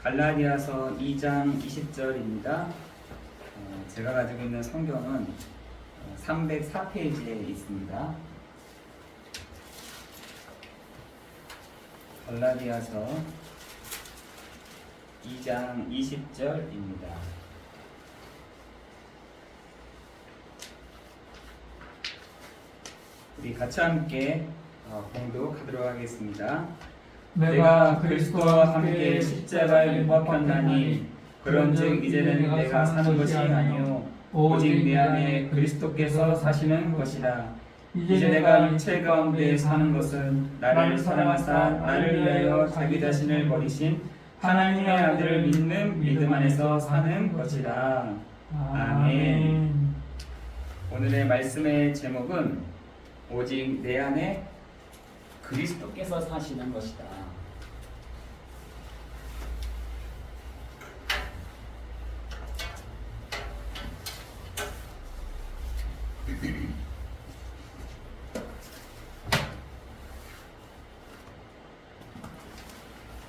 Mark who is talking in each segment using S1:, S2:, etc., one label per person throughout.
S1: 갈라디아서 2장 20절입니다. 제가 가지고 있는 성경은 304페이지에 있습니다. 갈라디아서 2장 20절입니다. 우리 같이 함께 봉독하도록 하겠습니다. 내가 그리스도와 함께 십자가에 못 박혔나니 그런즉 이제는 내가 사는 것이 아니요 오직 내 안에 그리스도께서 사시는 것이라. 이제 내가 육체 가운데 사는 것은 나를 사랑하사 나를 위하여 자기 자신을 버리신 하나님의 아들을 믿는 믿음 안에서 사는 것이라. 아멘. 오늘의 말씀의 제목은 오직 내 안에 그리스도께서 사시는 것이다.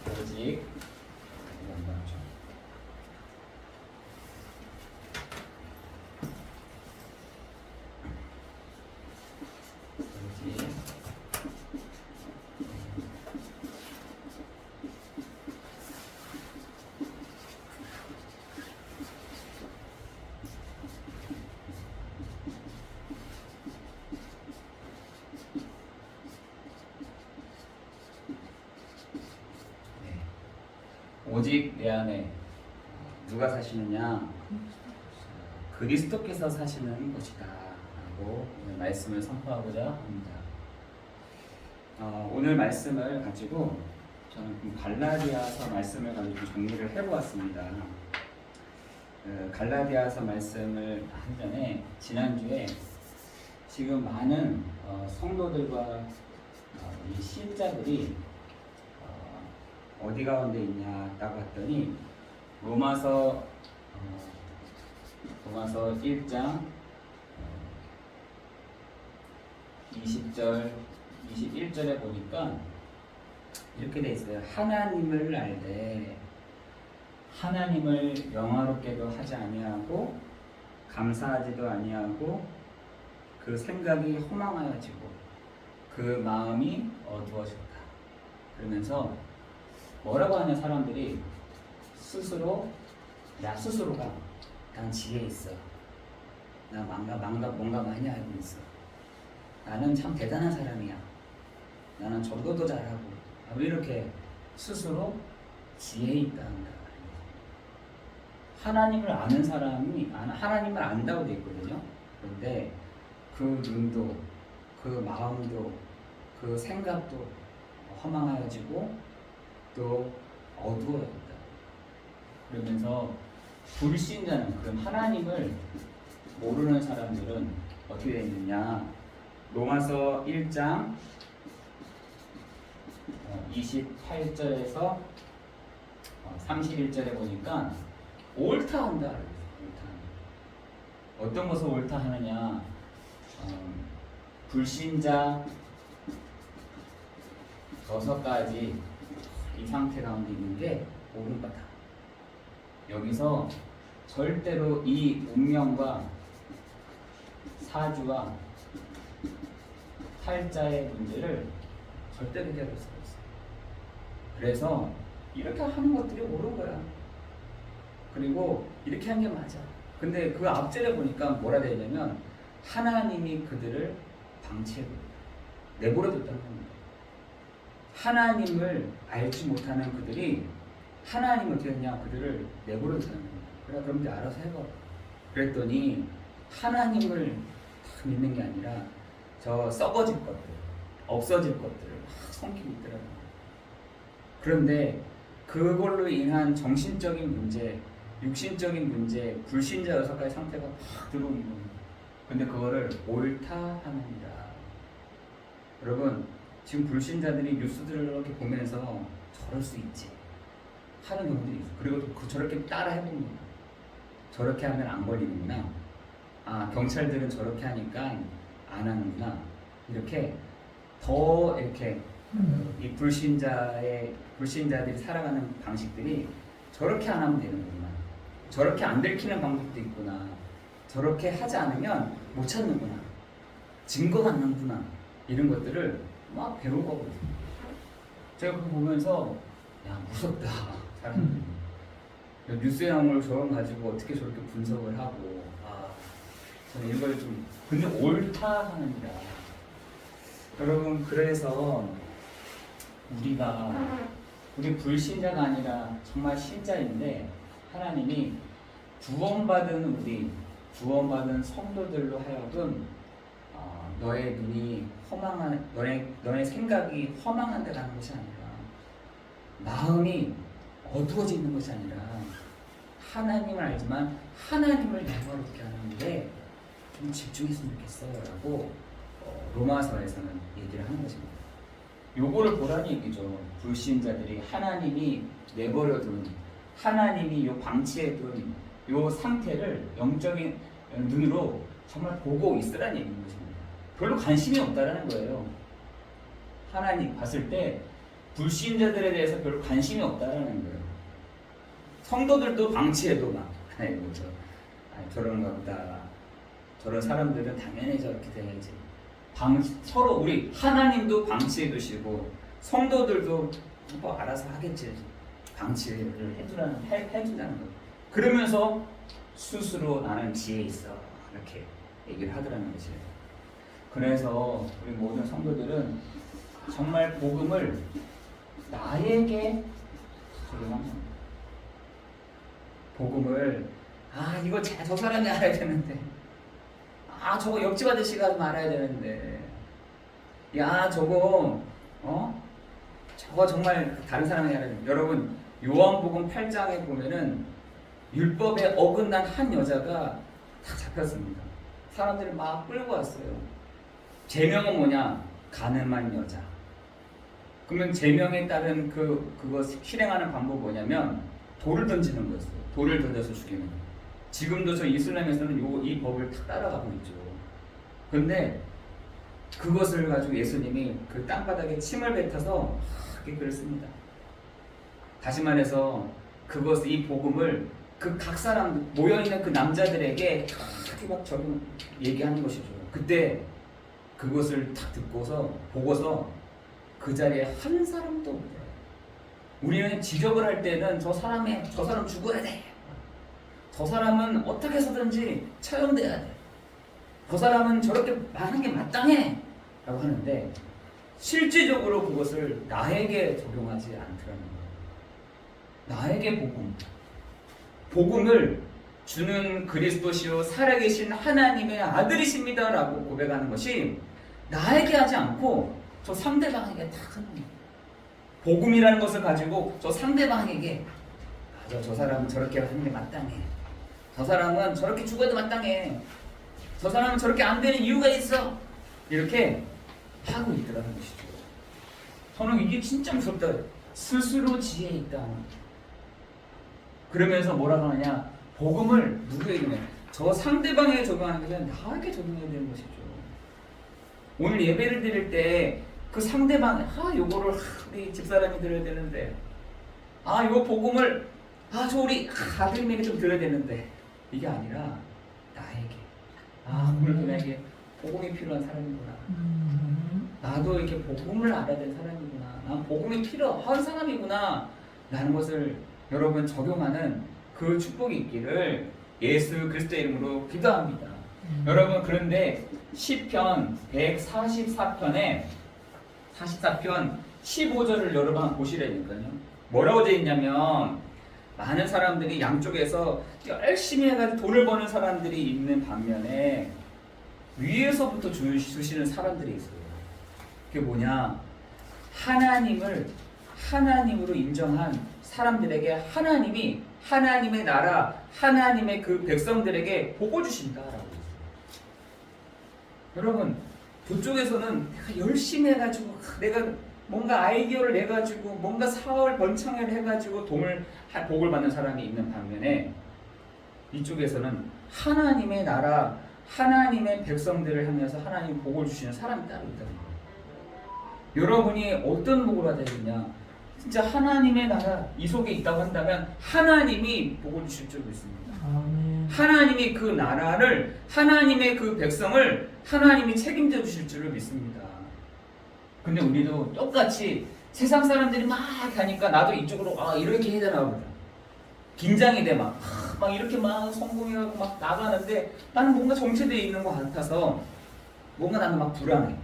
S1: 오직 오직 내 안에 누가 사시느냐? 그리스도께서 사시는 것이다 라고 말씀을 선포하고자 합니다. 오늘 말씀을 가지고 저는 갈라디아서 말씀을 가지고 정리를 해보았습니다. 갈라디아서 말씀을 하기 전에 지난주에 지금 많은 성도들과 이 신자들이 어디 가운데 있냐 딱 봤더니 로마서 1장 20절 21절에 보니까 이렇게 돼 있어요. 하나님을 알되 하나님을 영화롭게도 하지 아니하고 감사하지도 아니하고 그 생각이 허망하여지고 그 마음이 어두워졌다. 그러면서 뭐라고 하냐, 사람들이 스스로가 난 지혜 있어, 나 뭔가 많이 알고 있어, 나는 참 대단한 사람이야, 나는 전도도 잘하고, 이렇게 스스로 지혜 있다 한다. 하나님을 아는 사람이 하나님을 안다고 되어 있거든요. 그런데 그 눈도 그 마음도 그 생각도 허망하여지고 또 어두워졌다. 그러면서 불신자는, 그럼 하나님을 모르는 사람들은 어떻게 되어 있느냐? 로마서 1장 28절에서 31절에 보니까 옳다 한다. 어떤 것을 옳다 하느냐? 불신자 6가지 이 상태 가운데 있는 게 옳은 거다. 여기서 절대로 이 운명과 사주와 탈자의 문제를 절대 해결할 수가 없어요. 그래서 이렇게 하는 것들이 옳은 거야. 그리고 이렇게 하는 게 맞아. 근데 그 앞절에 보니까 뭐라 되어 있냐면 하나님이 그들을 방치해 내버려뒀다는 겁니다. 하나님을 알지 못하는 그들이 하나님이 어떻게 했냐? 그들을 내버려두는 겁니다. 그래, 그럼 이제 알아서 해봐. 그랬더니 하나님을 믿는 게 아니라 저 썩어질 것들, 없어질 것들을 막 섬기고 있더라고요. 그런데 그걸로 인한 정신적인 문제, 육신적인 문제, 불신자 6가지 상태가 막 들어오는 겁니다. 근데 그거를 옳다 합니다. 여러분, 지금 불신자들이 뉴스들을 이렇게 보면서 저럴 수 있지 하는 경우들이 있어요. 그리고 저렇게 따라 해봅니다. 저렇게 하면 안 걸리는구나. 경찰들은 저렇게 하니까 안 하는구나. 이렇게 더 이렇게 이 불신자들이 살아가는 방식들이 저렇게 안 하면 되는구나. 저렇게 안 들키는 방법도 있구나. 저렇게 하지 않으면 못 찾는구나. 증거가 안 남구나. 이런 것들을 막 배우거든요. 제가 그거 보면서 야 무섭다. 사람들이. 뉴스에 나온 걸 저런 가지고 어떻게 저렇게 분석을 하고 저는 이걸 좀 근데 옳다 하는다. 여러분 그래서 우리 불신자가 아니라 정말 신자인데 하나님이 구원받은 성도들로 하여금 너의 눈이 허망한 너의 생각이 허망한 데 가는 것이 아니라 마음이 어두워지는 것이 아니라 하나님을 알지만 하나님을 영화롭게 하는데 좀 집중했으면 좋겠어요 라고 로마서에서는 얘기를 하는 것입니다. 요거를 보라는 얘기죠. 불신자들이 하나님이 내버려둔 하나님이 요 방치해둔 요 상태를 영적인 눈으로 정말 보고 있으라는 얘기인 것입니다. 별로 관심이 없다라는 거예요. 하나님 봤을 때 불신자들에 대해서 별로 관심이 없다라는 거예요. 성도들도 방치해도 막 아이고 저런가 보다. 저런 사람들은 당연히 저렇게 돼야지. 서로 우리 하나님도 방치해 두시고 성도들도 뭐 알아서 하겠지. 방치를 해주라는 거. 그러면서 스스로 나는 지혜 있어 이렇게 얘기를 하더라는 거지. 그래서 우리 모든 성도들은 정말 복음을 나에게 적용합니다. 복음을 이거 저 사람이 알아야 되는데 저거 옆집 아저씨가 좀 알아야 되는데 저거 정말 다른 사람이 알아야 되는데 여러분 요한복음 8장에 보면은 율법에 어긋난 한 여자가 다 잡혔습니다. 사람들이 막 끌고 왔어요. 제명은 뭐냐? 가늠한 여자. 그러면 제명에 따른 그거 실행하는 방법이 뭐냐면 돌을 던지는 거였어요. 돌을 던져서 죽이는 거. 지금도 저 이슬람에서는 이 법을 다 따라가고 있죠. 그런데 그것을 가지고 예수님이 그 땅바닥에 침을 뱉어서 하게 그랬습니다. 다시 말해서 이 복음을 그 각 사람 모여있는 그 남자들에게 크게 막 얘기하는 것이죠. 그때 그것을 딱 보고서 그 자리에 한 사람도 없더라고요. 우리는 지적을 할 때는 저 사람 죽어야 돼. 저 사람은 어떻게 해서든지 처형돼야 돼. 저 사람은 저렇게 하는 게 마땅해. 라고 하는데 실질적으로 그것을 나에게 적용하지 않더라는 거예요. 나에게 복음을 주는 그리스도시요 살아계신 하나님의 아들이십니다 라고 고백하는 것이 나에게 하지 않고 저 상대방에게 딱 하는 거예요. 복음이라는 것을 가지고 저 상대방에게 저 사람은 저렇게 하는 게 마땅해. 저 사람은 저렇게 죽어도 마땅해. 저 사람은 저렇게 안 되는 이유가 있어. 이렇게 하고 있더라는 것이죠. 저는 이게 진짜 무섭다. 스스로 지혜 있다. 그러면서 뭐라고 하느냐? 복음을 누구에게? 저 상대방에게 적용하는 게 아니라 나에게 적용해야 되는 것이죠. 오늘 예배를 드릴 때 그 상대방, 요거를 우리 집사람이 들어야 되는데, 요거 복음을 저 우리 아들님에게 좀 들어야 되는데, 이게 아니라 나에게. 오늘 나에게 복음이 필요한 사람이구나. 나도 이렇게 복음을 알아야 될 사람이구나. 난 복음이 필요한 사람이구나. 라는 것을 여러분 적용하는 그 축복이 있기를 예수 그리스도의 이름으로 기도합니다. 여러분 그런데 시편 144편에 44편 15절을 여러분 한번 보시라니까요. 뭐라고 되어 있냐면 많은 사람들이 양쪽에서 열심히 해가지고 돈을 버는 사람들이 있는 반면에 위에서부터 주시는 사람들이 있어요. 그게 뭐냐? 하나님으로 인정한 사람들에게 하나님이 하나님의 나라, 하나님의 그 백성들에게 복을 주신다라고 했어요. 여러분, 그쪽에서는 내가 열심히 해가지고 내가 뭔가 아이디어를 내가지고 뭔가 사업을 번창을 해가지고 복을 받는 사람이 있는 반면에 이쪽에서는 하나님의 나라, 하나님의 백성들을 향해서 하나님 복을 주시는 사람이 따로 있다는 거예요. 여러분이 어떤 복을 받아야 되냐? 진짜 하나님의 나라 이 속에 있다고 한다면 하나님이 복을 주실 줄 믿습니다.
S2: 아멘.
S1: 하나님이 그 나라를, 하나님의 그 백성을 하나님이 책임져 주실 줄을 믿습니다. 근데 우리도 똑같이 세상 사람들이 막 하니까 나도 이쪽으로 이렇게 해야 되나 보다. 긴장이 돼 막 이렇게 막 성공해가고 막 나가는데 나는 뭔가 정체되어 있는 것 같아서 뭔가 나는 막 불안해.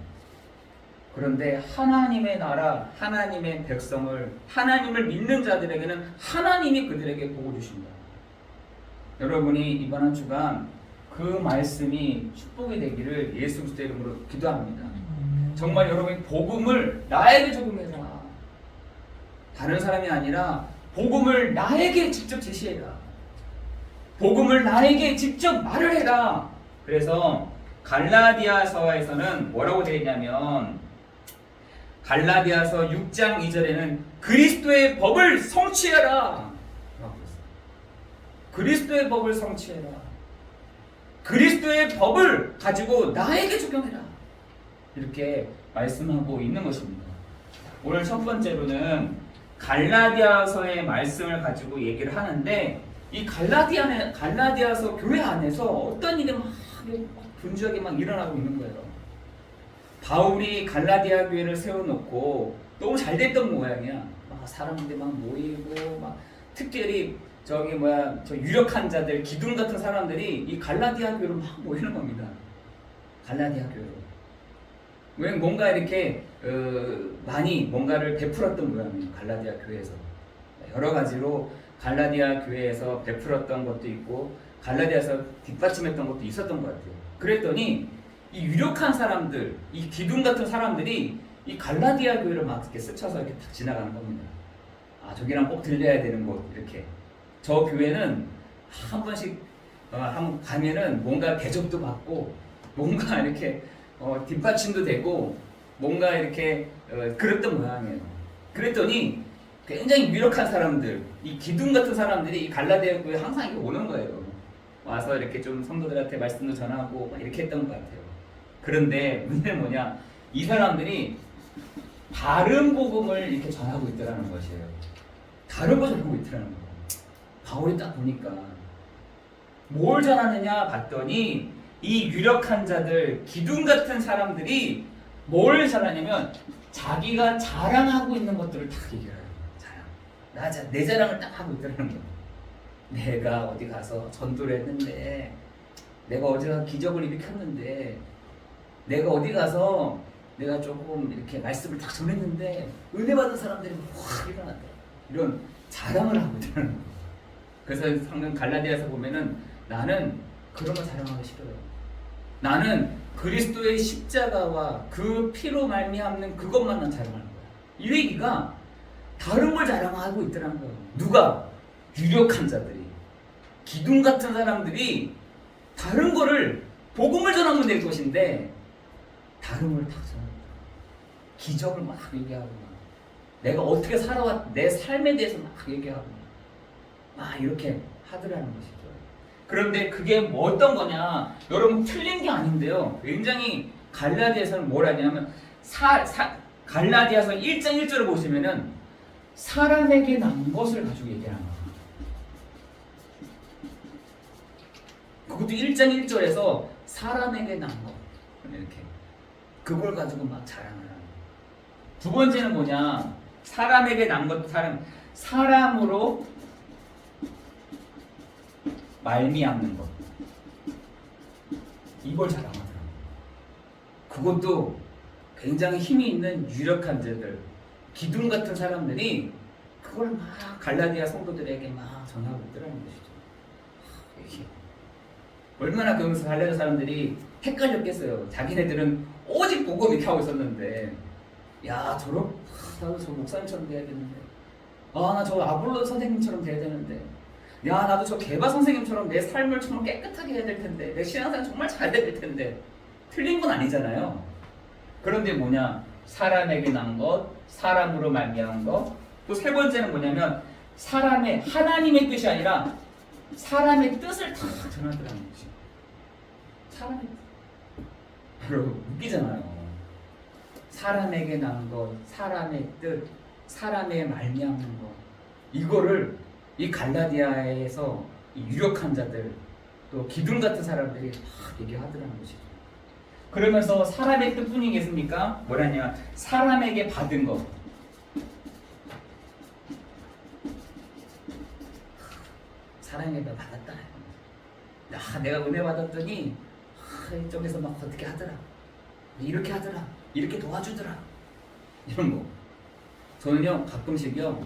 S1: 그런데 하나님의 나라, 하나님의 백성을, 하나님을 믿는 자들에게는 하나님이 그들에게 복을 주신다. 여러분이 이번 한 주간 그 말씀이 축복이 되기를 예수 그리스도의 이름으로 기도합니다. 정말 여러분이 복음을 나에게 적용해라. 다른 사람이 아니라 복음을 나에게 직접 제시해라. 복음을 나에게 직접 말을 해라. 그래서 갈라디아서에서는 뭐라고 되어 있냐면 갈라디아서 6장 2절에는 그리스도의 법을 성취해라. 그리스도의 법을 성취해라. 그리스도의 법을 가지고 나에게 적용해라. 이렇게 말씀하고 있는 것입니다. 오늘 첫 번째로는 갈라디아서의 말씀을 가지고 얘기를 하는데 이 갈라디아서 교회 안에서 어떤 일이 막 분주하게 막 일어나고 있는 거예요. 바울이 갈라디아 교회를 세워놓고 너무 잘 됐던 모양이야. 막 사람들이 막 모이고 막 특별히 저 유력한 자들, 기둥 같은 사람들이 이 갈라디아 교회로 막 모이는 겁니다. 갈라디아 교회로. 왜 뭔가 이렇게 많이 뭔가를 베풀었던 모양이에요. 갈라디아 교회에서 여러 가지로 갈라디아 교회에서 베풀었던 것도 있고 갈라디아에서 뒷받침했던 것도 있었던 것 같아요. 그랬더니 이 유력한 사람들, 이 기둥 같은 사람들이 이 갈라디아 교회를 막 이렇게 스쳐서 이렇게 딱 지나가는 겁니다. 저기랑 꼭 들려야 되는 곳 이렇게. 저 교회는 한 번씩 한번 가면은 뭔가 대접도 받고 뭔가 이렇게 뒷받침도 되고 뭔가 이렇게 그랬던 모양이에요. 그랬더니 굉장히 유력한 사람들, 이 기둥 같은 사람들이 이 갈라디아 교회에 항상 이렇게 오는 거예요. 와서 이렇게 좀 성도들한테 말씀도 전하고 막 이렇게 했던 것 같아요. 그런데 문제는 뭐냐? 이 사람들이 다른 복음을 이렇게 전하고 있더라는 것이에요. 다른 거 전하고 있더라는 거예요. 바울이 딱 보니까 뭘 전하느냐 봤더니 이 유력한 자들, 기둥 같은 사람들이 뭘 전하냐면 자기가 자랑하고 있는 것들을 딱 얘기해요. 자랑. 내 자랑을 딱 하고 있더라는 거예요. 내가 어디 가서 전도를 했는데, 내가 어디 가서 기적을 일으켰는데, 내가 어디 가서 내가 조금 이렇게 말씀을 딱 전했는데 은혜 받은 사람들이 확 일어났다. 이런 자랑을 하고 있더라는 거예요. 그래서 성경 갈라디아서 보면은 나는 그런 거 자랑하기 싫어요. 나는 그리스도의 십자가와 그 피로 말미암는 그것만 난 자랑하는 거야. 이 얘기가 다른 걸 자랑하고 있더라는 거예요. 누가? 유력한 자들이, 기둥 같은 사람들이 다른 거를 복음을 전하면 될 것인데 다른 걸 다 전합니다. 기적을 막 얘기하고 내가 어떻게 살아왔, 내 삶에 대해서 막 얘기하고 막 이렇게 하더라는 것이죠. 그런데 그게 뭐 어떤 거냐? 여러분 틀린 게 아닌데요. 굉장히 갈라디아서는 뭘 하냐면 갈라디아서 1장 1절을 보시면은 사람에게 난 것을 가지고 얘기하는 거예요. 그것도 1장 1절에서 사람에게 난 것 이렇게 그걸 가지고 막 자랑을 하는 거예요. 두 번째는 뭐냐? 사람에게 난 것, 사람으로 말미암는 것. 이걸 자랑하더라고요. 그것도 굉장히 힘이 있는 유력한 자들, 기둥 같은 사람들이 그걸 막 갈라디아 성도들에게 막 전하고 있더라는 것이죠. 이게 얼마나 그 갈라디아 사람들이 헷갈렸겠어요. 자기네들은 오직 복음 이렇게 하고 있었는데, 야, 나도 저 목사님처럼 돼야 되는데, 나 저 아볼로 선생님처럼 돼야 되는데, 야, 나도 저 개바 선생님처럼 내 삶을 정말 깨끗하게 해야 될 텐데, 내 신앙생활 정말 잘 될 텐데. 틀린 건 아니잖아요. 그런데 뭐냐? 사람에게 난 것, 사람으로 말미암은 것. 또 세 번째는 뭐냐면 하나님의 뜻이 아니라 사람의 뜻을 다 전하더라는 거지. 사람의 뜻. 여러분 웃기잖아요. 사람에게 난 것, 사람의 뜻, 사람의 말미암는 것, 이거를 이 갈라디아에서 이 유력한 자들, 또 기둥 같은 사람들이 막 얘기하더라는 것이죠. 그러면서 사람의 뜻뿐이겠습니까? 뭐라냐? 사람에게 받은 것. 사람에게 받았다. 내가 은혜 받았더니 이쪽에서 막 어떻게 하더라. 이렇게 하더라. 이렇게 도와주더라. 이런 거. 저는요 가끔씩요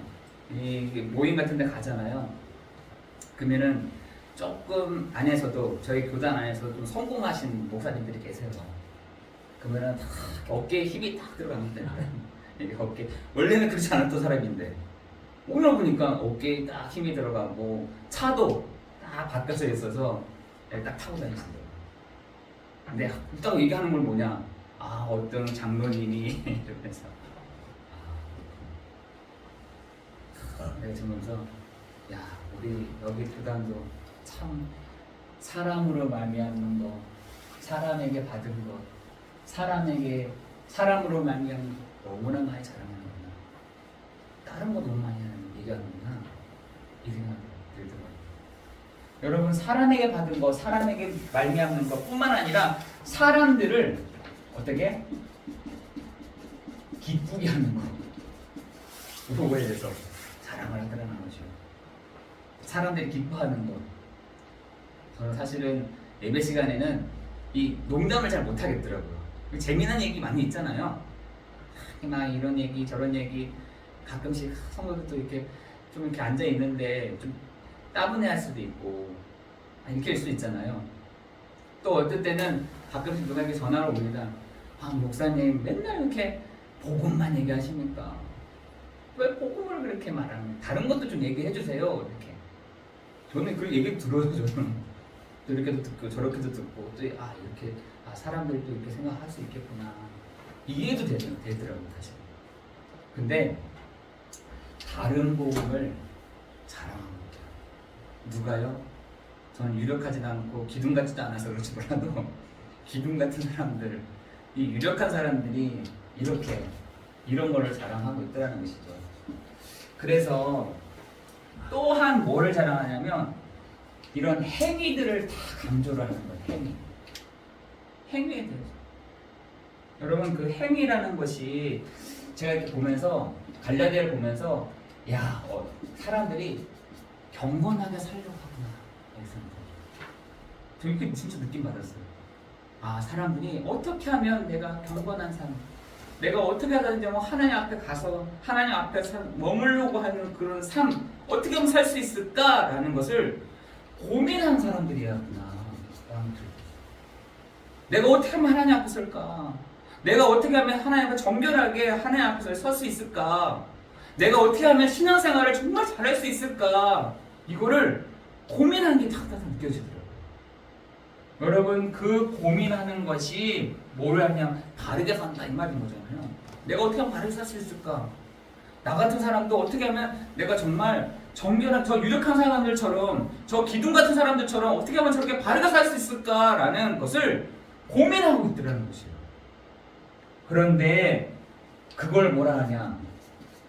S1: 이 모임 같은 데 가잖아요. 그러면은 조금 안에서도 저희 교단 안에서 좀 성공하신 목사님들이 계세요. 그러면은 딱 어깨에 힘이 딱 들어가는데 이게 어깨 원래는 그렇지 않았던 사람인데 오늘 보니까 어깨에 딱 힘이 들어가고 차도 딱 바뀌어져 있어서 딱 타고 다니신대요. 근데 딱 얘기하는 건 뭐냐? 어떤 장로님이 이러면서 내가 들으면서 야 우리 여기 교단도 참 사람으로 말미암는 것, 사람에게 받은 것, 사람으로 말미암는 것 너무나 많이 자랑하는구나. 다른 거 너무 많이 얘기하는구나. 이 생각이 들더라고요. 여러분 사람에게 받은 것, 사람에게 말미암는 것뿐만 아니라 사람들을 어떻게 기쁘게 하는 것, 그거에 대해서 자랑을 하더라는 거죠. 사람들이 기뻐하는 것. 저는 사실은 예배 시간에는 이 농담을 잘 못하겠더라고요. 재미난 얘기 많이 있잖아요. 막 이런 얘기 저런 얘기 가끔씩 성도들도 이렇게 좀 이렇게 앉아 있는데 좀 따분해할 수도 있고 이렇게 할 수도 있잖아요. 또 어떨 때는 가끔씩 누가 이렇게 전화를 옵니다. 목사님 맨날 이렇게 복음만 얘기하십니까? 왜 복음을 그렇게 말하는? 다른 것도 좀 얘기해 주세요. 이렇게. 저는 그 얘기 들어요. 저는 또 이렇게도 듣고 저렇게도 듣고 또 이렇게 사람들도 이렇게 생각할 수 있겠구나. 이해도 되더라고요, 사실. 근데 다른 복음을 자랑합니다. 누가요? 저는 유력하지 않고 기둥 같지도 않아서 그렇지 몰라도 기둥 같은 사람들, 이 유력한 사람들이 이렇게 이런 거를 자랑하고 있더라는 것이죠. 그래서 또한 뭐를 자랑하냐면 이런 행위들을 다 강조를 하는 거예요. 행위에 대해서. 여러분 그 행위라는 것이 제가 이렇게 보면서 갈라디아를 보면서 사람들이 경건하게 살려고 하구나. 저 이렇게 진짜 느낌 받았어요. 사람들이 어떻게 하면 내가 경건한 삶, 내가 어떻게 하든지 하나님 앞에 가서 하나님 앞에 머물려고 하는 그런 삶 어떻게 하면 살 수 있을까라는 것을 고민하는 사람들이야구나. 내가 어떻게 하면 하나님 앞에 설까? 내가 어떻게 하면 하나님 앞에 정결하게 하나님 앞에 설 수 있을까? 내가 어떻게 하면 신앙생활을 정말 잘할 수 있을까? 이거를 고민하는 게 탁탁 느껴지더라고요. 여러분 그 고민하는 것이 뭘 하냐? 바르게 산다 이 말인 거잖아요. 내가 어떻게 하면 바르게 살 수 있을까? 나 같은 사람도 어떻게 하면 내가 정말 정결한 저 유력한 사람들처럼 저 기둥 같은 사람들처럼 어떻게 하면 저렇게 바르게 살 수 있을까라는 것을 고민하고 있더라는 것이에요. 그런데 그걸 뭐라 하냐?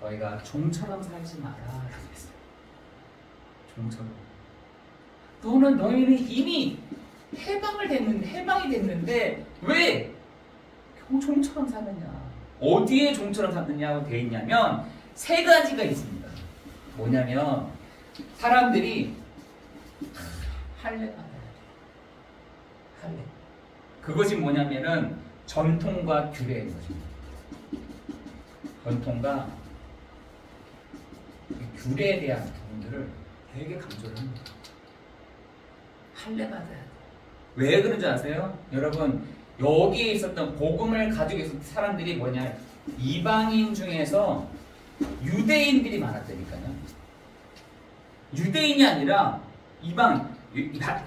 S1: 너희가 종처럼 살지 마라 라고 했어요. 종처럼. 너희는 이미 해방이 됐는데 왜 종처럼 사느냐? 어디에 종처럼 사느냐고 되어 있냐면 세 가지가 있습니다. 뭐냐면 사람들이 할례 받아야 돼. 할례. 그것이 뭐냐면은 전통과 규례인 것입니다. 전통과 규례에 대한 부분들을 되게 강조를 합니다. 할례 받아야 돼. 왜 그런지 아세요? 여러분 여기에 있었던 복음을 가지고 있었던 사람들이 뭐냐? 이방인 중에서 유대인들이 많았다니까요. 유대인이 아니라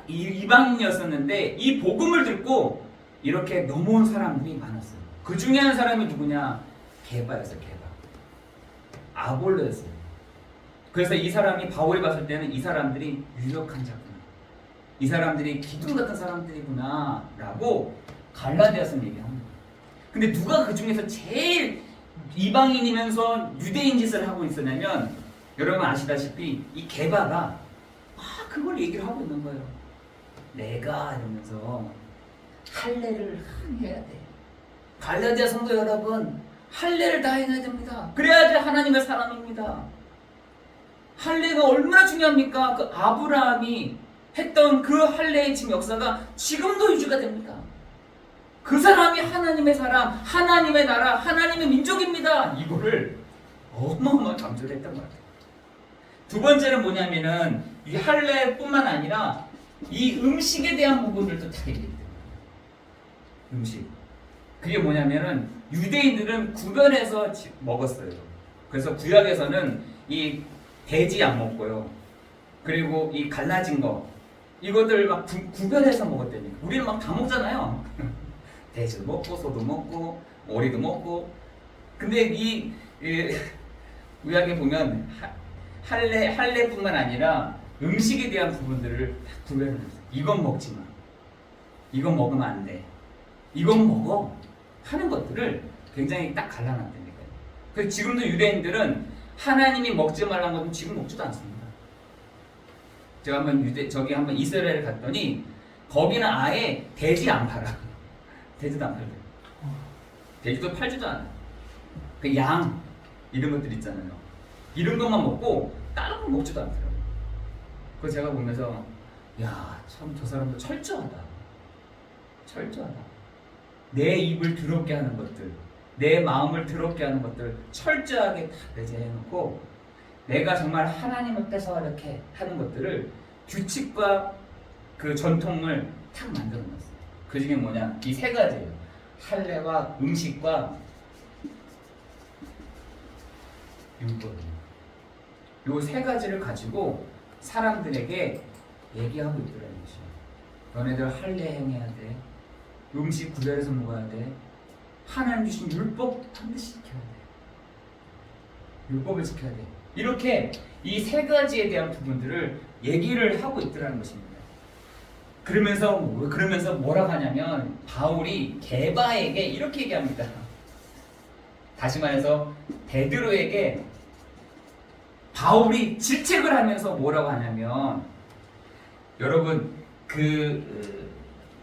S1: 이방인이었었는데 이 복음을 듣고 이렇게 넘어온 사람들이 많았어요. 그 중에 한 사람이 누구냐? 게바였어요. 게바. 아볼로였어요. 그래서 이 사람이 바울이 봤을 때는 이 사람들이 유력한 자구나. 이 사람들이 기둥 같은 사람들이구나 라고 갈라디아서는 얘기합니다. 근데 누가 그 중에서 제일 이방인이면서 유대인 짓을 하고 있었냐면 여러분 아시다시피 이 게바가 그걸 얘기를 하고 있는 거예요. 내가 이러면서 할례를 해야 돼. 갈라디아 성도 여러분, 할례를 다 해야 됩니다. 그래야지 하나님의 사람입니다. 할례가 얼마나 중요합니까? 그 아브라함이 했던 그 할례의 지금 역사가 지금도 유지가 됩니다. 그 사람이 하나님의 사람, 하나님의 나라, 하나님의 민족입니다. 이거를 어마어마하게 강조를 했던 것 같아요. 두 번째는 뭐냐면은 이 할례뿐만 아니라 이 음식에 대한 부분들도 다 얘기해요. 음식. 그게 뭐냐면은 유대인들은 구별해서 먹었어요. 그래서 구약에서는 이 돼지 안 먹고요. 그리고 이 갈라진 거 이것들 막 구별해서 먹었다니까. 우리는 막 다 먹잖아요. 돼지도 먹고 소도 먹고 오리도 먹고. 근데 이 구약에 보면 할례뿐만 아니라 음식에 대한 부분들을 구별을 했어요. 이건 먹지 마. 이건 먹으면 안 돼. 이건 먹어. 하는 것들을 굉장히 딱 갈라놨다니까요. 그래서 지금도 유대인들은 하나님이 먹지 말라는 것은 지금 먹지도 않습니다. 제가 한번 이스라엘에 갔더니 거기는 아예 돼지 안 팔아. 돼지도 안 팔아요. 돼지도 팔지도 않아요. 그 양 이런 것들 있잖아요. 이런 것만 먹고 다른 건 먹지도 않더라고요. 그래서 제가 보면서 야, 참 저 사람도 철저하다. 내 입을 더럽게 하는 것들, 내 마음을 더럽게 하는 것들 철저하게 다 배제해놓고 내가 정말 하나님 앞에서 이렇게 하는 것들을 규칙과 그 전통을 탁 만들어놨어요. 그 중에 뭐냐? 이 세 가지예요. 할례와 음식과 율법이에요. 이 세 가지를 가지고 사람들에게 얘기하고 있더라는 것이에요. 너네들 할례 행해야 돼. 음식 구별해서 먹어야 돼. 하나님 주신 율법 반드시 지켜야 돼. 율법을 지켜야 돼. 이렇게 이 세 가지에 대한 부분들을 얘기를 하고 있더라는 것입니다. 그러면서 뭐라고 하냐면 바울이 게바에게 이렇게 얘기합니다. 다시 말해서 베드로에게 바울이 질책을 하면서 뭐라고 하냐면 여러분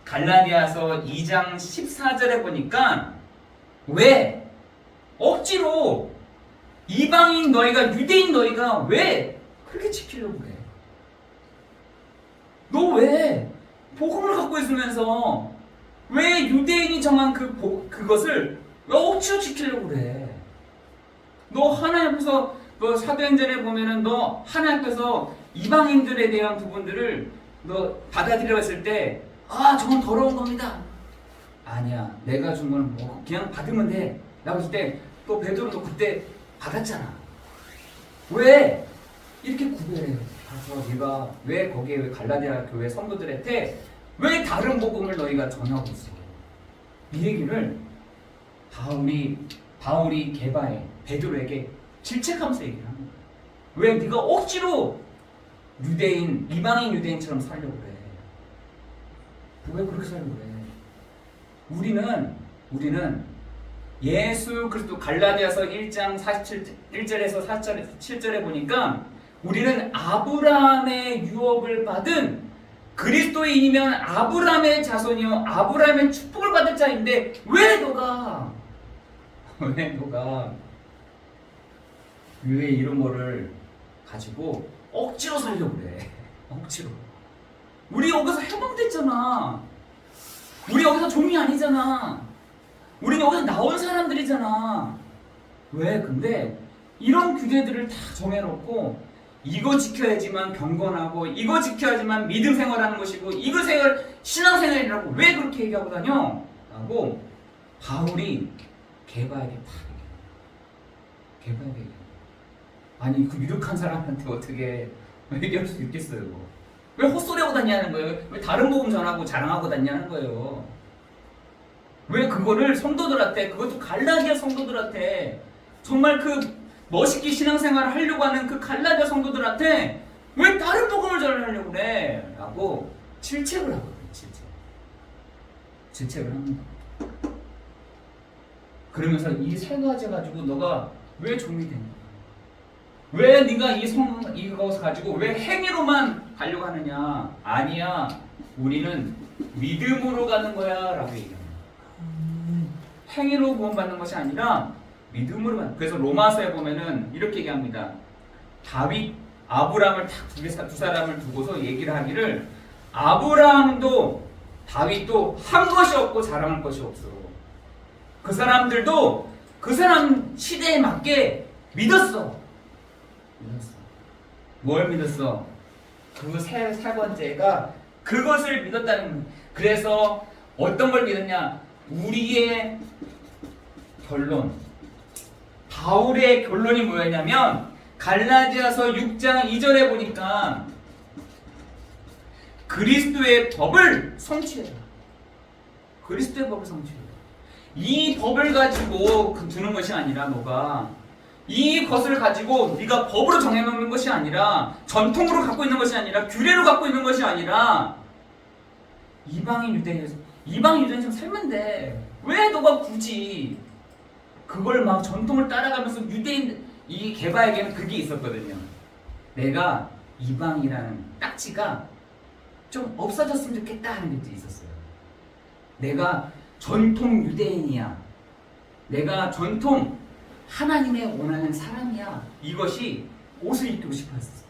S1: 갈라디아서 2장 14절에 보니까 왜 억지로 이방인 너희가 유대인 너희가 왜 그렇게 지키려고 해? 너 왜 복음을 갖고 있으면서 왜 유대인이 정한 그것을 왜 억지로 지키려고 그래? 너 하나님 앞에서 너 사도행전에 보면은 너 하나님 앞에서 이방인들에 대한 부분들을 너 받아들여봤을 때 저건 더러운 겁니다. 아니야, 내가 준 건 뭐 그냥 받으면 돼. 라고 했을 때 또 베드로도 그때 받았잖아. 왜 이렇게 구별해요? 가서 네가 왜 거기에 갈라디아 교회 성도들한테 왜 다른 복음을 너희가 전하고 있어? 이 얘기를 바울이 게바에 베드로에게 질책하면서 얘기를 합니다. 왜 네가 억지로 이방인 유대인처럼 살려고 그래? 왜 그렇게 살려고 그래? 우리는 예수 그리스도 갈라디아서 1장 1절에서 7절에 보니까 우리는 아브라함의 유업을 받은 그리스도인이면 아브라함의 자손이요 아브라함의 축복을 받을 자인데 왜 너가 왜 이런 거를 가지고 억지로 살려고 그래? 억지로. 우리 여기서 해방됐잖아. 우리 여기서 종이 아니잖아. 우리는 여기서 나온 사람들이잖아. 왜? 근데 이런 규제들을 다 정해놓고 이거 지켜야지만 경건하고 이거 지켜야지만 믿음 생활하는 것이고 이거 신앙생활이라고 왜 그렇게 얘기하고 다녀? 라고 바울이 게바에게 다 얘기해요. 아니 그 유력한 사람한테 어떻게 얘기할 수 있겠어요? 왜 헛소리하고 다니냐는 거예요? 왜 다른 복음 전하고 자랑하고 다니냐는 거예요? 왜 그거를 성도들한테, 그것도 갈라디아 성도들한테 정말 그 멋있게 신앙생활을 하려고 하는 그 갈라디아 성도들한테 왜 다른 복음을 전하려고 그래? 라고 질책을 하거든요. 질책을 합니다.
S2: 그러면서 이 세 가지 가지고 너가 왜 종이 되냐? 왜 네가 이것을 가지고 왜 행위로만 가려고 하느냐? 아니야. 우리는 믿음으로 가는 거야 라고 얘기합니다. 행위로 구원받는 것이 아니라 믿음으로 가는. 그래서 로마서에 보면은 이렇게 얘기합니다. 다윗, 아브라함을 두 사람을 두고서 얘기를 하기를 아브라함도 다윗도 한 것이 없고 자랑할 것이 없어. 그 사람들도 그 사람 시대에 맞게 믿었어. 뭘 믿었어? 그 세 번째가 그것을 믿었다는 거예요. 그래서 어떤 걸 믿었냐? 우리의 결론. 바울의 결론이 뭐였냐면 갈라디아서 6장 2절에 보니까 그리스도의 법을 성취해라. 그리스도의 법을 성취해라. 이 법을 가지고 두는 것이 아니라 너가 이것을 가지고 네가 법으로 정해놓는 것이 아니라 전통으로 갖고 있는 것이 아니라 규례로 갖고 있는 것이 아니라 이방인 유대인처럼 살면 돼. 왜 너가 굳이 그걸 막 전통을 따라가면서 유대인 이 개바에게는 그게 있었거든요. 내가 이방이라는 딱지가 좀 없어졌으면 좋겠다 하는 게 있었어요. 내가 전통 유대인이야. 내가 전통 하나님의 원하는 사람이야. 이것이 옷을 입고 싶어 했었어요.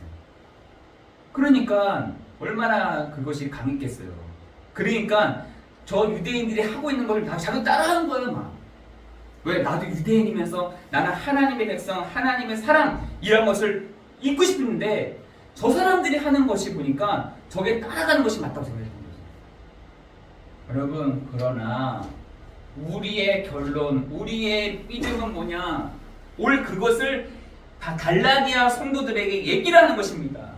S2: 그러니까 얼마나 그것이 강했겠어요. 그러니까 저 유대인들이 하고 있는 걸 자꾸 따라하는 거예요. 막. 왜? 나도 유대인이면서 나는 하나님의 백성, 하나님의 사람 이런 것을 입고 싶은데 저 사람들이 하는 것이 보니까 저게 따라가는 것이 맞다고 생각했던 거죠. 여러분, 그러나 우리의 결론, 우리의 믿음은 뭐냐? 올 그것을 다 갈라디아 성도들에게 얘기를 하는 것입니다.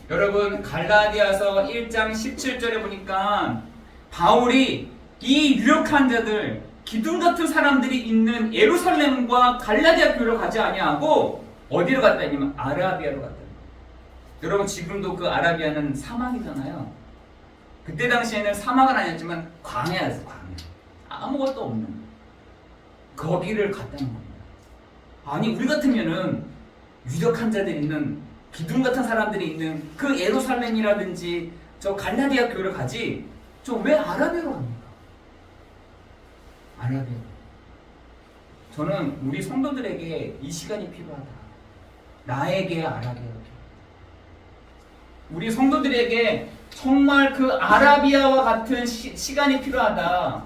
S2: 여러분, 갈라디아서 1장 17절에 보니까 바울이 이 유력한 자들, 기둥 같은 사람들이 있는 예루살렘과 갈라디아 교회로 가지 아니하고 어디로 갔다 했냐면 아라비아로 갔다. 여러분, 지금도 그 아라비아는 사막이잖아요. 그때 당시에는 사막은 아니었지만 광야였어요. 광야. 아무것도 없는 거기를 갔다는 겁니다. 아니, 우리 같으면은 유력한 자들이 있는 기둥 같은 사람들이 있는 그 예루살렘이라든지 저 갈라디아 교회를 가지 저 왜 아라비아로 갑니까? 아라비아. 저는 우리 성도들에게 이 시간이 필요하다. 나에게 아라비아가 우리 성도들에게 정말 그 아라비아와 같은 시간이 필요하다.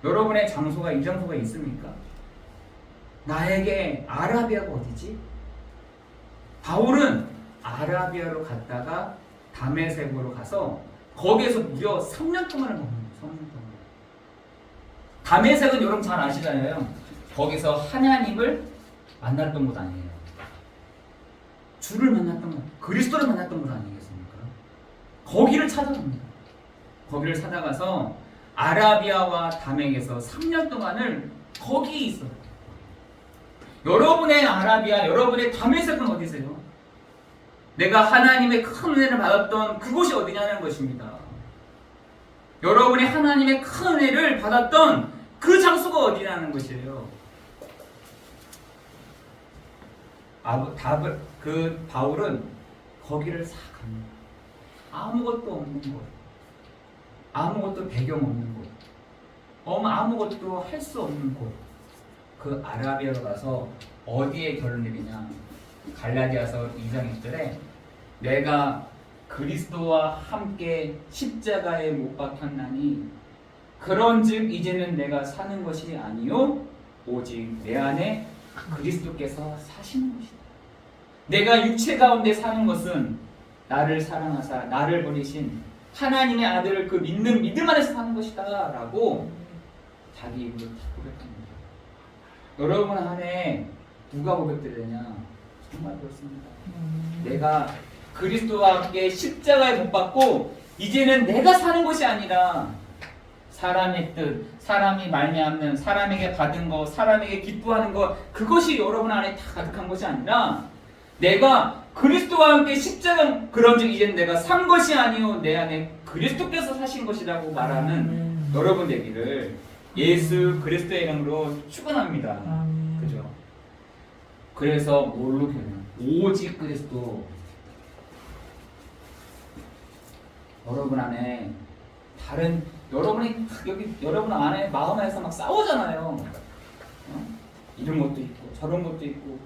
S2: 여러분의 장소가 이 장소가 있습니까? 나에게 아라비아가 어디지? 바울은 아라비아로 갔다가 다메섹으로 가서 거기에서 무려 3년 동안을 머문 거예요. 3년 동안. 다메섹은 여러분 잘 아시잖아요. 거기서 하나님을 만났던 곳 아니에요. 주를 만났던 곳, 그리스도를 만났던 곳 아니겠습니까? 거기를 찾아갑니다. 거기를 찾아가서 아라비아와 다메섹에서 3년 동안을 거기 있어요. 여러분의 아라비아, 여러분의 다메섹은 어디세요? 내가 하나님의 큰 은혜를 받았던 그곳이 어디냐는 것입니다. 여러분이 하나님의 큰 은혜를 받았던 그 장소가 어디냐는 것이에요. 그 바울은 거기를 싹 갑니다. 아무것도 없는 곳, 아무것도 배경 없는 곳, 아무것도 할 수 없는 곳, 그 아라비아로 가서 어디에 결론 내리냐? 갈라디아서 2장 1절에 내가 그리스도와 함께 십자가에 못 박혔나니 그런즉 이제는 내가 사는 것이 아니요 오직 내 안에 그리스도께서 사시는 것이다. 내가 육체 가운데 사는 것은 나를 사랑하사 나를 버리신 하나님의 아들을 그 믿는 믿음 안에서 사는 것이다 라고 자기 입으로 고백합니다. 여러분 안에 누가 고백되느냐? 정말 그렇습니다. 내가 그리스도와 함께 십자가에 못 박고 이제는 내가 사는 것이 아니라 사람의 뜻, 사람이 말미암는, 사람에게 받은 것, 사람에게 기뻐하는 것, 그것이 여러분 안에 다 가득한 것이 아니라 내가 그리스도와 함께 십자가, 그런즉 이제는 내가 산 것이 아니요 내 안에 그리스도께서 사신 것이라고 말하는 여러분 되기를 예수 그리스도의 이름으로 축원합니다.
S3: 아멘.
S2: 그죠? 그래서 뭘로 표현해요? 오직 그리스도. 여러분 안에 다른 여러분이 여기 여러분 안에 마음 안에서 막 싸우잖아요. 이런 것도 있고 저런 것도 있고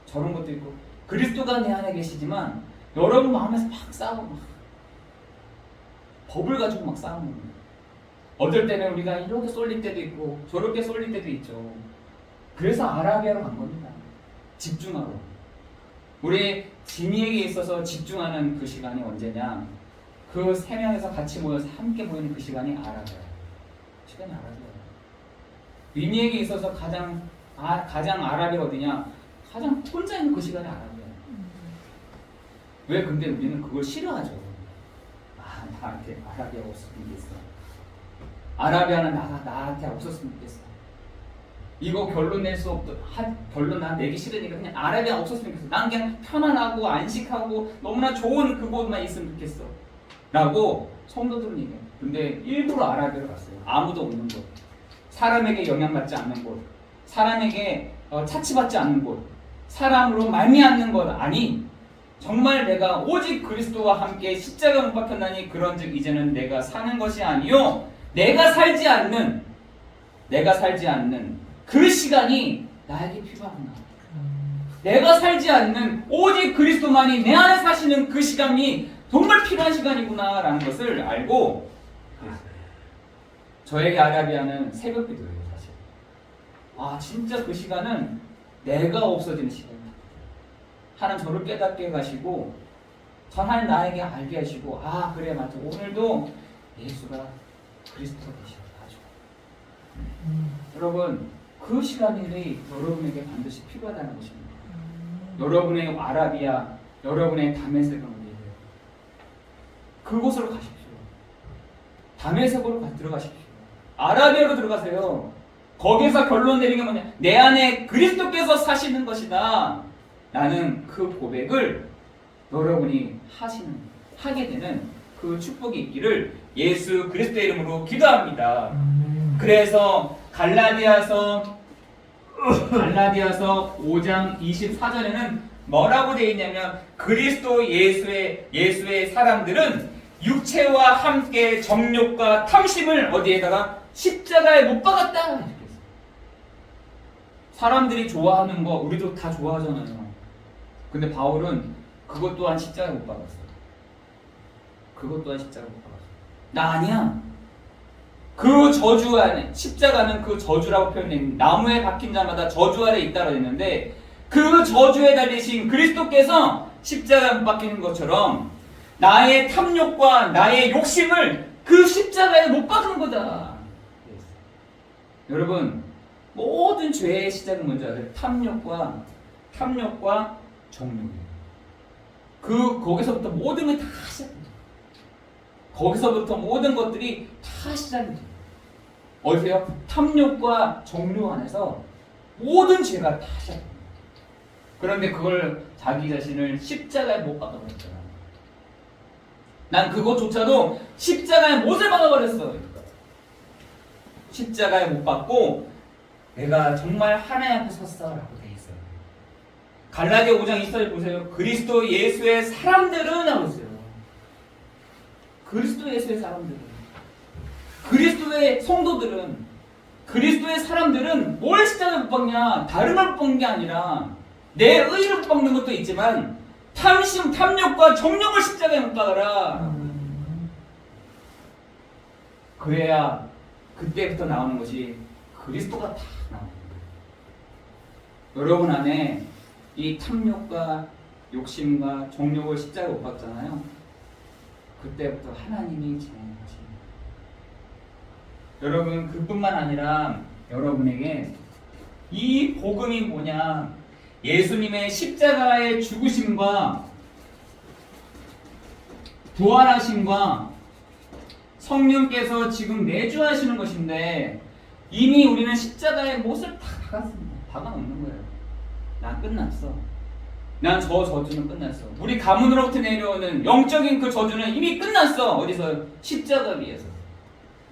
S2: 저런 것도 있고 그리스도가 내 안에 계시지만 여러분 마음에서 막 싸우고 막 법을 가지고 막 싸우는 거예요. 어떨 때는 우리가 이렇게 쏠릴 때도 있고 저렇게 쏠릴 때도 있죠. 그래서 아라비아로 간 겁니다. 집중하러. 우리 진이에게 있어서 집중하는 그 시간이 언제냐? 그 세 명에서 같이 모여서 함께 보이는 그 시간이 아라비아. 시간이 아라비아. 위니에게 있어서 가장 아라비아 어디냐? 가장 혼자 있는 그 시간이 아라비아. 왜 근데 우리는 그걸 싫어하죠. 나한테 아라비아가 없었으면 좋겠어. 아라비아는 나한테 없었으면 좋겠어. 이거 결론 낼 수 없다. 결론 난 내기 싫으니까 그냥 아라비아 없었으면 좋겠어. 난 그냥 편안하고 안식하고 너무나 좋은 그곳만 있으면 좋겠어. 라고 성도들은 얘기해요. 근데 일부러 아라비아로 갔어요. 아무도 없는 곳. 사람에게 영향받지 않는 곳. 사람에게 차치받지 않는 곳. 사람으로 말미암는 것 아니. 정말 내가 오직 그리스도와 함께 십자가 못 박혔나니 그런즉 이제는 내가 사는 것이 아니요 내가 살지 않는 그 시간이 나에게 필요하구나. 내가 살지 않는 오직 그리스도만이 내 안에 사시는 그 시간이 정말 필요한 시간이구나 라는 것을 알고 저에게 아라비아는 새벽 기도예요. 사실 진짜 그 시간은 내가 없어지는 시간이다. 하나님 저를 깨닫게 하시고 하나님 나에게 알게 하시고 그래 맞아 오늘도 예수가 그리스도가 계셔가지고 여러분 그 시간이 여러분에게 반드시 필요하다는 것입니다. 여러분의 아라비아 여러분의 다메섹은 어디예요? 그곳으로 가십시오. 다메섹으로 들어가십시오. 아라비아로 들어가세요. 거기서 결론 내리는 게 뭐냐? 내 안에 그리스도께서 사시는 것이다. 라는 그 고백을 여러분이 하게 되는 그 축복이 있기를 예수 그리스도의 이름으로 기도합니다. 그래서 갈라디아서 5장 24절에는 뭐라고 되어 있냐면 그리스도 예수의 사람들은 육체와 함께 정욕과 탐심을 어디에다가 십자가에 못 박았다. 이렇게 했어요. 사람들이 좋아하는 거 우리도 다 좋아하잖아요. 근데 바울은 그것 또한 십자가에 못 박았어요. 그것 또한 십자가에 못 박았어요. 나 아니야. 그 저주 안에 십자가는 그 저주라고 표현된 나무에 박힌 자마다 저주 아래 있다고 했는데 그 저주에 달리신 그리스도께서 십자가에 못 박히는 것처럼 나의 탐욕과 나의 욕심을 그 십자가에 못 박은 거다. 여러분 모든 죄의 시작은 뭔지 아세요? 탐욕과 정욕이에요. 거기서부터 모든 게 다 시작됩니다. 거기서부터 모든 것들이 다 시작됩니다. 어디세요? 탐욕과 정욕 안에서 모든 죄가 다 시작됩니다. 그런데 그걸 자기 자신을 십자가에 못 박아버렸잖아. 난 그것조차도 십자가에 못을 박아버렸어. 십자가에 못 박고 내가 정말 하나님 앞에 섰어라고 돼 있어요. 갈라디아 5장 24절 보세요. 그리스도 예수의 사람들은 하고 있어요. 그리스도 예수의 사람들은, 그리스도의 성도들은, 그리스도의 사람들은 뭘 십자가에 못 박냐? 다른 걸 못 박는 게 아니라 내 의를 못 박는 것도 있지만 탐심, 탐욕과 정욕을 십자가에 못 박아라. 그래야 그때부터 나오는 것이 그리스도가 다 나옵니다. 여러분 안에 이 탐욕과 욕심과 정욕을 십자가에 못 박잖아요. 그때부터 하나님이 진행하십니다. 여러분 그뿐만 아니라 여러분에게 이 복음이 뭐냐? 예수님의 십자가의 죽으심과 부활하심과 성령께서 지금 내주하시는 것인데 이미 우리는 십자가의 못을 다 박았습니다. 박아놓는 거예요. 난 끝났어. 난 저 저주는 끝났어. 우리 가문으로부터 내려오는 영적인 그 저주는 이미 끝났어. 어디서? 십자가 위에서.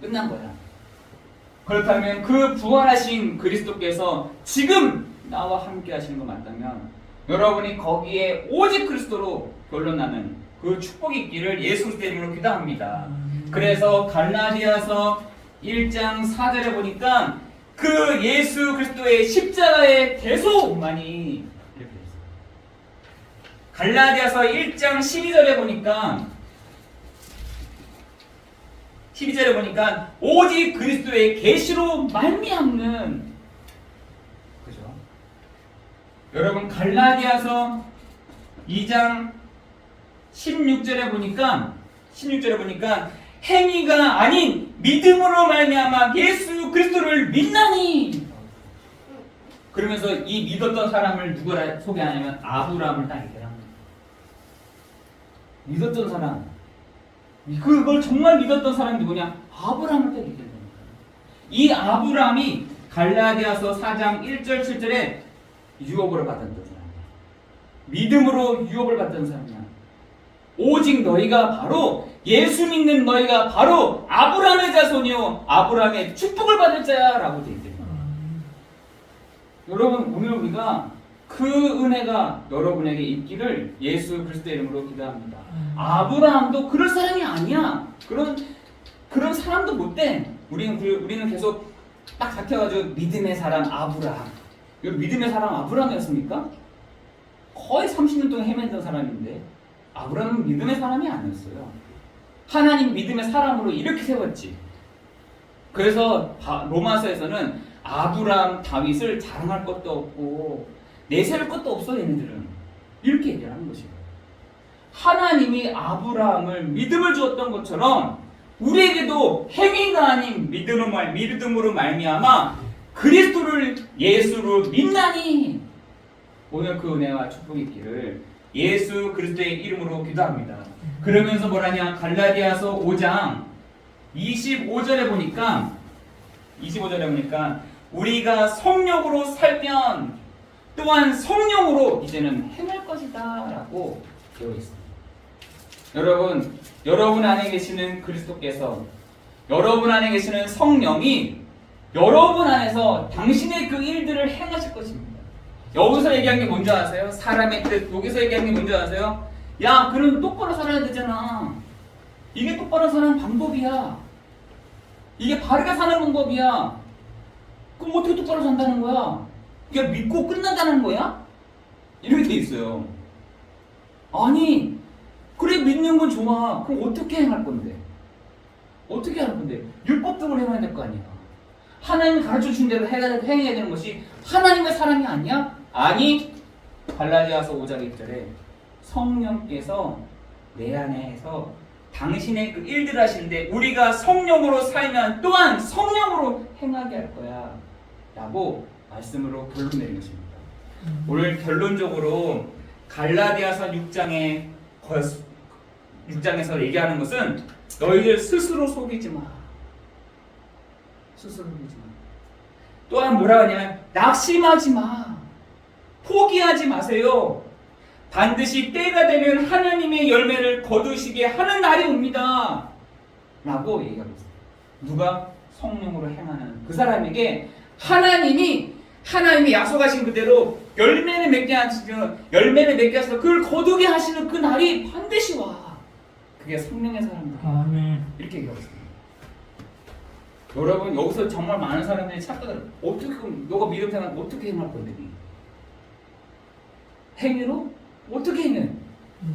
S2: 끝난 거야. 그렇다면 그 부활하신 그리스도께서 지금 나와 함께 하시는 것 맞다면 여러분이 거기에 오직 그리스도로 결론나는 그 축복이 있기를 예수 그리스도 이름으로 기도합니다. 그래서 갈라디아서 1장 4절에 보니까 그 예수 그리스도의 십자가의 대속만이 이렇게 있어요. 갈라디아서 1장 12절에 보니까 오직 그리스도의 계시로 말미암는, 그죠? 여러분 갈라디아서 2장 16절에 보니까 행위가 아닌 믿음으로 말미암아 예수 그리스도를 믿나니, 그러면서 이 믿었던 사람을 누구라 소개하냐면 아브라함을 딱 얘기합니다. 믿었던 사람, 그걸 정말 믿었던 사람이 누구냐? 아브라함을 딱 얘기합니다. 이 아브라함이 갈라디아서 4장 1절 7절에 유업을 받았던 사람이야. 믿음으로 유업을 받던 사람이야. 오직 너희가 바로 예수 믿는 너희가 바로 아브라함의 자손이요 아브라함의 축복을 받을 자야라고 되어 있대요. 여러분 오늘 우리가 그 은혜가 여러분에게 있기를 예수 그리스도의 이름으로 기도합니다. 아브라함도 그럴 사람이 아니야. 그런 사람도 못 돼. 우리는 계속 딱 잡혀가지고 믿음의 사람 아브라함. 믿음의 사람 아브라함이었습니까? 거의 30년 동안 헤맨던 사람인데 아브라함은 믿음의 사람이 아니었어요. 하나님 믿음의 사람으로 이렇게 세웠지. 그래서 로마서에서는 아브라함, 다윗을 자랑할 것도 없고 내세울 것도 없어 얘네들은. 이렇게 얘기하는 것이에요. 하나님이 아브라함을 믿음을 주었던 것처럼 우리에게도 행위가 아닌 믿음으로 말미암아 그리스도를 예수로 믿나니 오늘 그 은혜와 축복이 있기를 예수 그리스도의 이름으로 기도합니다. 그러면서 뭐라냐? 갈라디아서 5장 25절에 보니까 우리가 성령으로 살면 또한 성령으로 이제는 행할 것이다 라고 되어 있습니다. 여러분 안에 계시는 그리스도께서, 여러분 안에 계시는 성령이 여러분 안에서 당신의 그 일들을 행하실 것입니다. 여기서 얘기한 게 뭔지 아세요? 사람의 뜻. 여기서 얘기한 게 뭔지 아세요? 야, 그럼 똑바로 살아야 되잖아. 이게 똑바로 사는 방법이야. 이게 바르게 사는 방법이야. 그럼 어떻게 똑바로 산다는 거야? 그냥 믿고 끝난다는 거야? 이렇게 돼 있어요. 아니, 그래 믿는 건 좋아. 그럼 어떻게 행할 건데? 어떻게 할 건데? 율법적으로 행해야 될 거 아니야. 하나님 가르쳐 준 대로 행해야 되는 것이 하나님의 사람이 아니야? 아니, 갈라디아서 5장 1절에 성령께서 내 안에서 당신의 그 일들을 하시는데 우리가 성령으로 살면 또한 성령으로 행하게 할 거야 라고 말씀으로 결론 내린 것입니다. 오늘 결론적으로 갈라디아서 6장에서 얘기하는 것은 너희들 스스로 속이지 마. 스스로 속이지 마. 또한 뭐라 하냐면 낙심하지 마. 포기하지 마세요. 반드시 때가 되면 하나님의 열매를 거두시게 하는 날이 옵니다 라고 얘기하고 있어요. 누가? 성령으로 행하는 그 사람에게 하나님이 약속하신 그대로 열매를 맺게 하셔서 그걸 거두게 하시는 그 날이 반드시 와. 그게 성령의 사람들.
S3: 아멘.
S2: 이렇게 얘기하고 있습니다. 여러분 여기서 정말 많은 사람들이 착각을 어떻게 너가 믿음 생활 어떻게 행할 건데? 행위로? 어떻게 행해?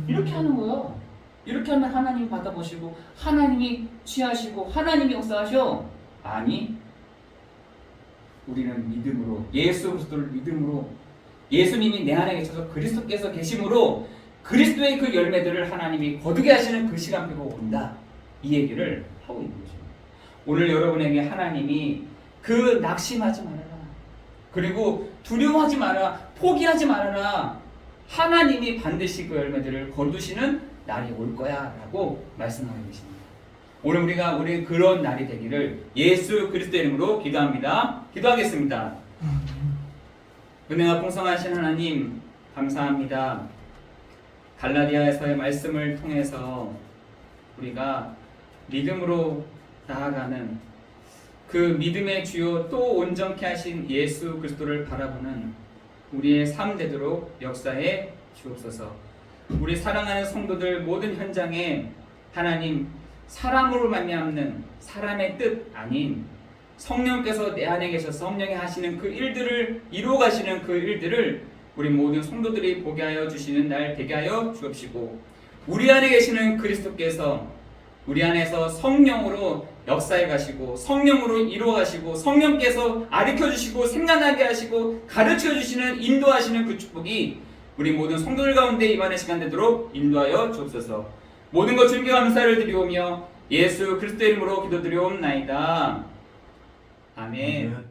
S2: 이렇게 하는 거야. 이렇게 하면 하나님이 받아보시고 하나님이 취하시고 하나님이 역사하셔. 아니, 우리는 믿음으로 예수 그리스도를 믿음으로 예수님이 내 안에 계셔서 그리스도께서 계심으로 그리스도의 그 열매들을 하나님이 거두게 하시는 그 시간표가 온다. 이 얘기를 하고 있는 거죠. 오늘 여러분에게 하나님이 그 낙심하지 말아라. 그리고 두려워하지 마라. 포기하지 말아라. 하나님이 반드시 그 열매들을 거두시는 날이 올 거야 라고 말씀하고 계십니다. 오늘 우리 그런 날이 되기를 예수 그리스도의 이름으로 기도합니다. 기도하겠습니다. 은혜가 풍성하신 하나님 감사합니다. 갈라디아에서의 말씀을 통해서 우리가 믿음으로 나아가는 그 믿음의 주요 또 온전케 하신 예수 그리스도를 바라보는 우리의 삶 되도록 역사해 주옵소서. 우리 사랑하는 성도들 모든 현장에 하나님 사람으로 말미암는 사람의 뜻 아닌 성령께서 내 안에 계셔서 성령이 하시는 그 일들을 이루어 가시는 그 일들을 우리 모든 성도들이 보게 하여 주시는 날 되게 하여 주옵시고, 우리 안에 계시는 그리스도께서 우리 안에서 성령으로 역사해 가시고 성령으로 이루어 가시고 성령께서 가르쳐 주시고 생각나게 하시고 가르쳐 주시는 인도하시는 그 축복이 우리 모든 성도들 가운데 임하는 시간 되도록 인도하여 주옵소서. 모든 것 주님께 감사를 드리오며 예수 그리스도의 이름으로 기도드리옵나이다. 아멘.